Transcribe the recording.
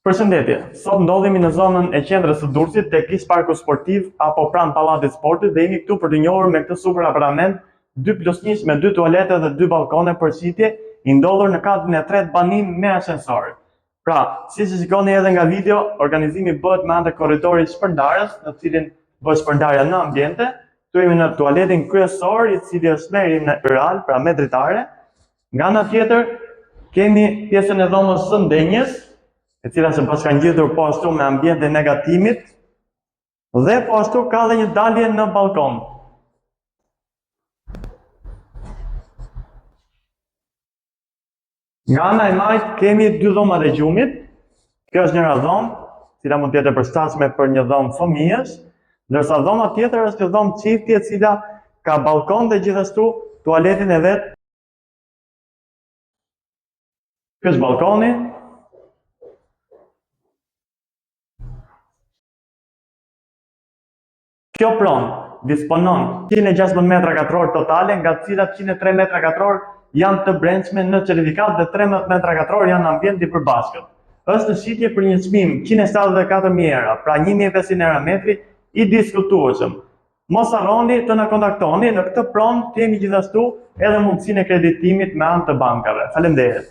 Përshëndetje, sot ndodhemi në zonën e qendrës së Durrësit tek Kish Parku Sportiv apo pranë Pallatit Sportit dhe jemi këtu për të njohur me këtë super apartament 2+1 me 2 tualete dhe 2 balkone për shitje, i ndodhur në katrin e tretë banim me ascensor. Pra, siç e shikoni edhe nga video, organizimi bëhet me anë të korridorit shpërndarës, në cilin bëhet shpërndarja në ambiente. Këtu jemi në tualetin kryesor, i cili është me rim natyral, pra me dritare. Nga ana tjetër kemi pjesën e dhomës së ndenjës, e cila është bashkangjitur po ashtu me ambientin e negatimit, dhe po ashtu ka dhe një dalje në balkon. Nga ana e majt kemi 2 dhomat e gjumit. Kjo është njëra dhomë, cila mund të jetë e përshtatshme për një dhomë fëmijësh, ndërsa dhoma tjetër është një dhomë çifti e cila ka balkon dhe gjithashtu tualetin e vet. Ky është balkoni. Kjo pronë disponon 116 metra katror totale, nga të cilat 103 metra katror janë të brendshme në certifikat dhe 13 metra katror janë ambient i përbashkët. Është në shitje për një çmim 174.000 euro, pra 1.500 euro metri, i diskutueshëm. Mos harroni të na kontaktoni, në këtë pronë kemi gjithashtu edhe mundësinë e kreditimit me anë të bankave. Faleminderit.